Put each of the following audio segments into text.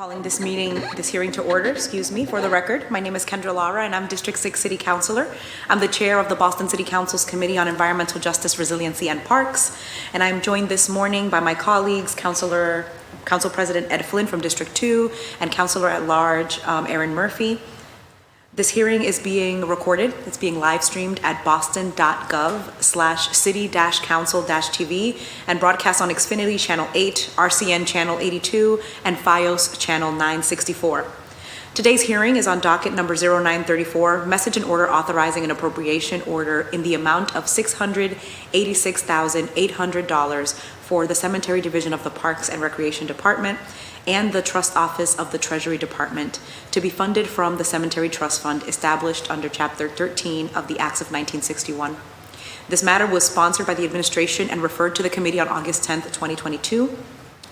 Calling this hearing to order, for the record. My name is Kendra Lara and I'm District 6 City Councilor. I'm the chair of the Boston City Council's Committee on Environmental Justice, Resiliency, and Parks. And I'm joined this morning by my colleagues, Council President Ed Flynn from District 2 and Councilor at Large Erin Murphy. This hearing is being recorded. It's being live streamed at boston.gov/city-council-tv and broadcast on Xfinity Channel 8, RCN Channel 82, and FiOS Channel 964. Today's hearing is on docket number 0934, message and order authorizing an appropriation order in the amount of $686,800 for the Cemetery Division of the Parks and Recreation Department and the Trust Office of the Treasury Department to be funded from the Cemetery Trust Fund established under Chapter 13 of the Acts of 1961. This matter was sponsored by the administration and referred to the committee on August 10th, 2022.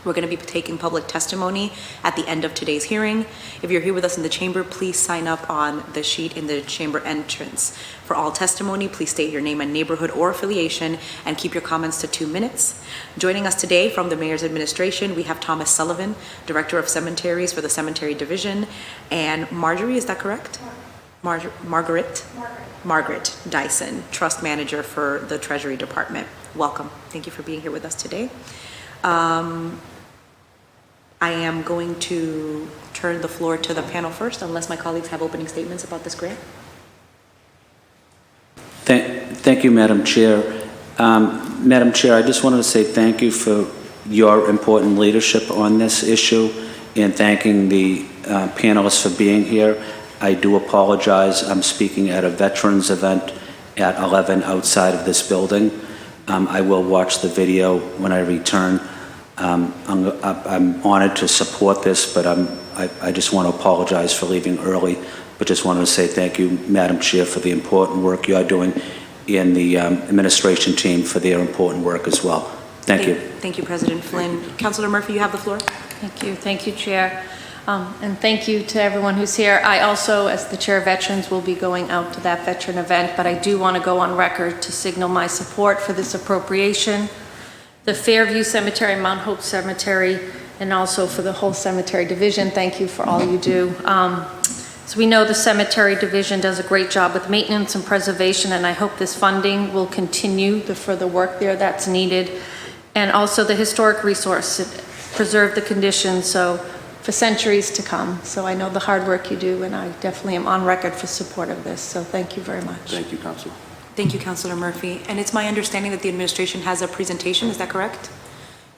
We're going to be taking public testimony at the end of today's hearing. If you're here with us in the chamber, please sign up on the sheet in the chamber entrance. For all testimony, please state your name and neighborhood or affiliation and keep your comments to 2 minutes. Joining us today from the Mayor's administration, we have Thomas Sullivan, Director of Cemeteries for the Cemetery Division, and Marjorie, is that correct? Margaret Dyson, Trust Manager for the Treasury Department. Welcome. Thank you for being here with us today. I am going to turn the floor to the panel first, unless my colleagues have opening statements about this grant. Thank you, Madam Chair. Madam Chair, I just wanted to say thank you for your important leadership on this issue and thanking the panelists for being here. I do apologize. I'm speaking at a veterans event at 11 outside of this building. I will watch the video when I return. I'm honored to support this, but I just want to apologize for leaving early, but just wanted to say thank you, Madam Chair, for the important work you're doing and the administration team for their important work as well. Thank you. Thank you, President Flynn. Councilor Murphy, you have the floor. Thank you. Thank you, Chair. And thank you to everyone who's here. I also, as the Chair of Veterans, will be going out to that veteran event, but I do want to go on record to signal my support for this appropriation. The Fairview Cemetery, Mount Hope Cemetery, and also for the whole cemetery division. Thank you for all you do. So we know the cemetery division does a great job with maintenance and preservation, and I hope this funding will continue the further work there that's needed. And also the historic resource, preserve the condition so for centuries to come. So I know the hard work you do, and I definitely am on record for support of this. So thank you very much. Thank you, Councilor. Thank you, Councilor Murphy. And it's my understanding that the administration has a presentation, is that correct?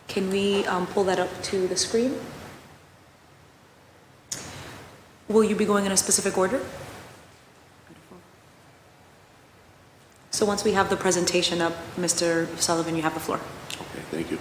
Can we pull that up to the screen? Will you be going in a specific order? So once we have the presentation up, Mr. Sullivan, you have the floor. Okay, thank you.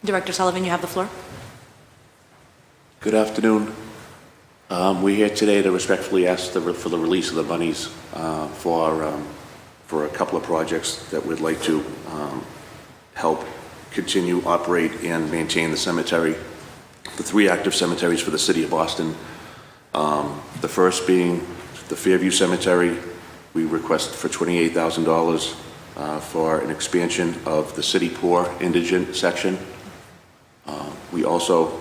Director Sullivan, you have the floor. Good afternoon. We're here today to respectfully ask for the release of the monies for a couple of projects that we'd like to help continue, operate, and maintain the cemetery. The 3 active cemeteries for the city of Boston. The first being the Fairview Cemetery. We request for $28,000 for an expansion of the city poor indigent section. We also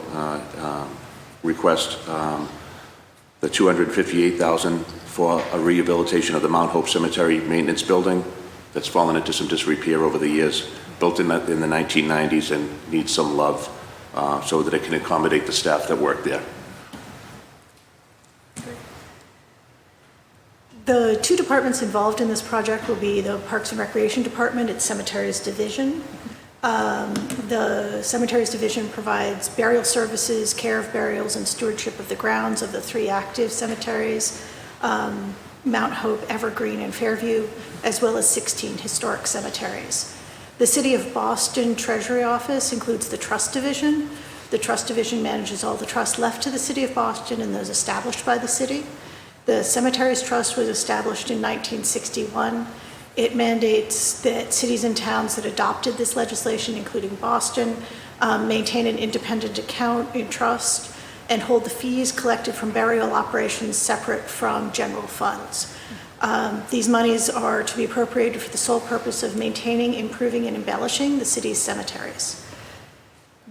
request the $258,000 for a rehabilitation of the Mount Hope Cemetery maintenance building that's fallen into some disrepair over the years, built in the 1990s and needs some love so that it can accommodate the staff that work there. The 2 departments involved in this project will be the Parks and Recreation Department, its Cemeteries Division, The Cemeteries Division provides burial services, care of burials, and stewardship of the grounds of the 3 active cemeteries, Mount Hope, Evergreen, and Fairview, as well as 16 historic cemeteries. The City of Boston Treasury Office includes the Trust Division. The Trust Division manages all the trusts left to the City of Boston and those established by the city. The Cemeteries Trust was established in 1961. It mandates that cities and towns that adopted this legislation, including Boston, maintain an independent account in trust and hold the fees collected from burial operations separate from general funds. These monies are to be appropriated for the sole purpose of maintaining, improving, and embellishing the city's cemeteries.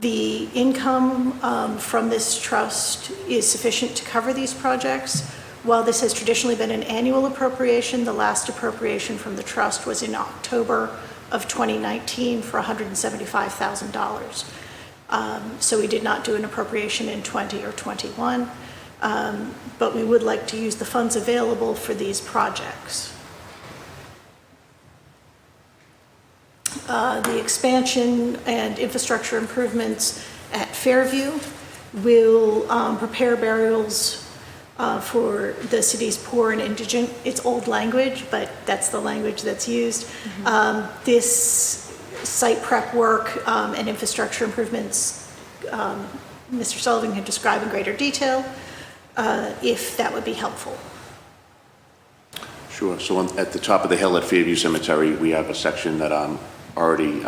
The income from this trust is sufficient to cover these projects. While this has traditionally been an annual appropriation, the last appropriation from the trust was in October of 2019 for $175,000. So we did not do an appropriation in 20 or 21, but we would like to use the funds available for these projects. The expansion and infrastructure improvements at Fairview will prepare burials for the city's poor and indigent. It's old language, but that's the language that's used. This site prep work and infrastructure improvements, Mr. Sullivan can describe in greater detail, if that would be helpful. Sure. So at the top of the hill at Fairview Cemetery, we have a section that already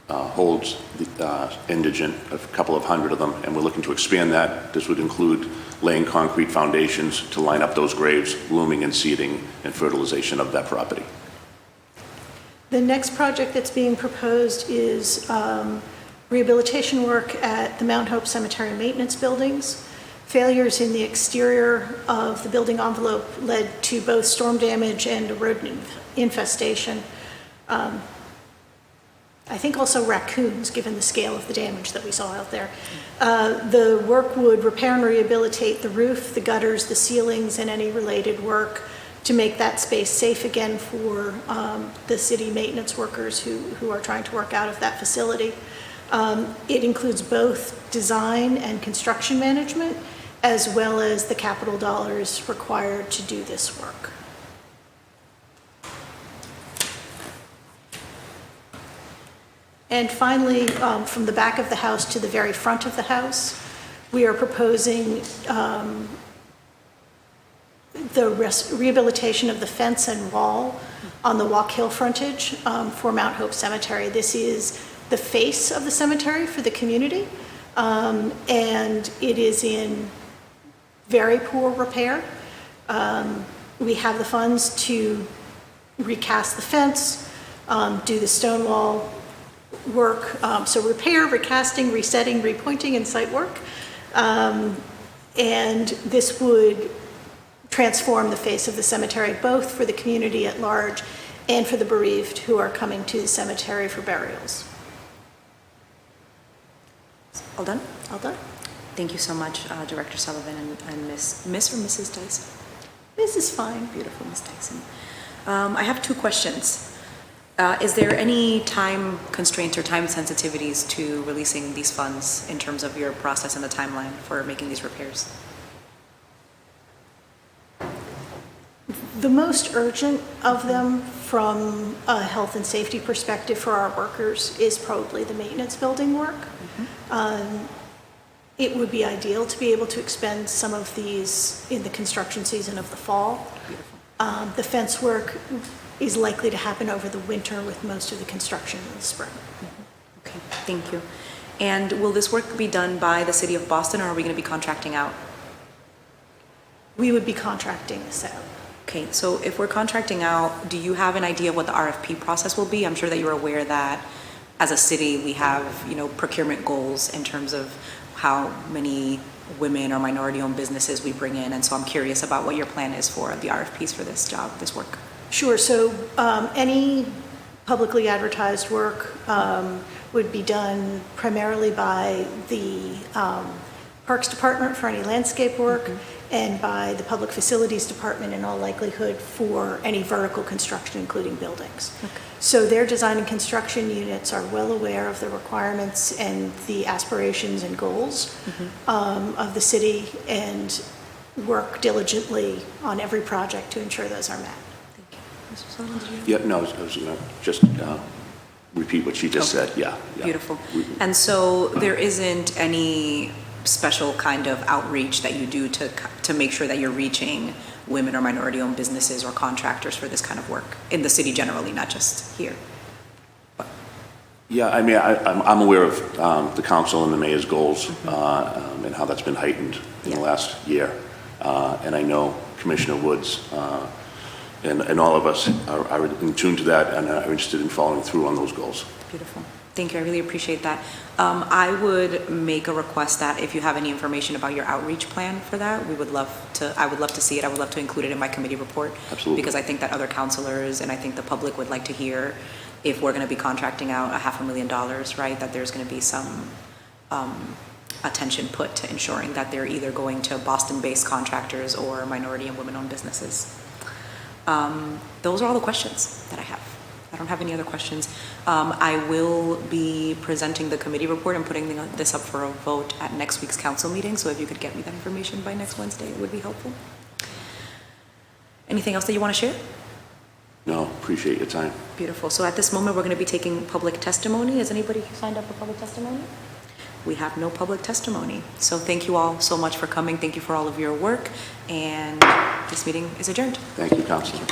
holds the indigent, a couple of hundred of them, and we're looking to expand that. This would include laying concrete foundations to line up those graves, looming and seeding and fertilization of that property. The next project that's being proposed is rehabilitation work at the Mount Hope Cemetery maintenance buildings. Failures in the exterior of the building envelope led to both storm damage and rodent infestation. I think also raccoons, given the scale of the damage that we saw out there. The work would repair and rehabilitate the roof, the gutters, the ceilings, and any related work to make that space safe again for the city maintenance workers who are trying to work out of that facility. It includes both design and construction management, as well as the capital dollars required to do this work. And finally, from the back of the house to the very front of the house, we are proposing the rehabilitation of the fence and wall on the Walk Hill frontage for Mount Hope Cemetery. This is the face of the cemetery for the community, and it is in very poor repair. We have the funds to recast the fence, do the stone wall work, so repair, recasting, resetting, repointing, and site work. And this would transform the face of the cemetery, both for the community at large and for the bereaved who are coming to the cemetery for burials. All done? All done? Thank you so much, Director Sullivan and Miss or Mrs. Dyson? This is fine. Beautiful, Ms. Dyson. I have 2 questions. Is there any time constraints or time sensitivities to releasing these funds in terms of your process and the timeline for making these repairs? The most urgent of them from a health and safety perspective for our workers is probably the maintenance building work. It would be ideal to be able to expend some of these in the construction season of the fall. The fence work is likely to happen over the winter with most of the construction in the spring. Okay, thank you. And will this work be done by the City of Boston, or are we going to be contracting out? We would be contracting this out. Okay, so if we're contracting out, do you have an idea of what the RFP process will be? I'm sure that you're aware that as a city, we have, procurement goals in terms of how many women or minority-owned businesses we bring in. And so I'm curious about what your plan is for the RFPs for this job, this work. Sure. So any publicly advertised work would be done primarily by the Parks Department for any landscape work, and by the Public Facilities Department in all likelihood for any vertical construction, including buildings. So their design and construction units are well aware of the requirements and the aspirations and goals of the city and work diligently on every project to ensure those are met. Mr. Sullivan, did you? Yeah, no, I was going to just repeat what she just said, yeah. Beautiful. And so there isn't any special kind of outreach that you do to make sure that you're reaching women or minority-owned businesses or contractors for this kind of work in the city generally, not just here? Yeah, I mean, I'm aware of the council and the mayor's goals and how that's been heightened in the last year. And I know Commissioner Woods and all of us are in tune to that and are interested in following through on those goals. Beautiful. Thank you. I really appreciate that. I would make a request that if you have any information about your outreach plan for that, I would love to see it. I would love to include it in my committee report. Absolutely. Because I think that other counselors and I think the public would like to hear, if we're going to be contracting out $500,000, right, that there's going to be some attention put to ensuring that they're either going to Boston-based contractors or minority and women-owned businesses. Those are all the questions that I have. I don't have any other questions. I will be presenting the committee report and putting this up for a vote at next week's council meeting, so if you could get me that information by next Wednesday, it would be helpful. Anything else that you want to share? No, appreciate your time. Beautiful. So at this moment, we're going to be taking public testimony. Has anybody signed up for public testimony? We have no public testimony. So thank you all so much for coming. Thank you for all of your work, and this meeting is adjourned. Thank you, Councilor.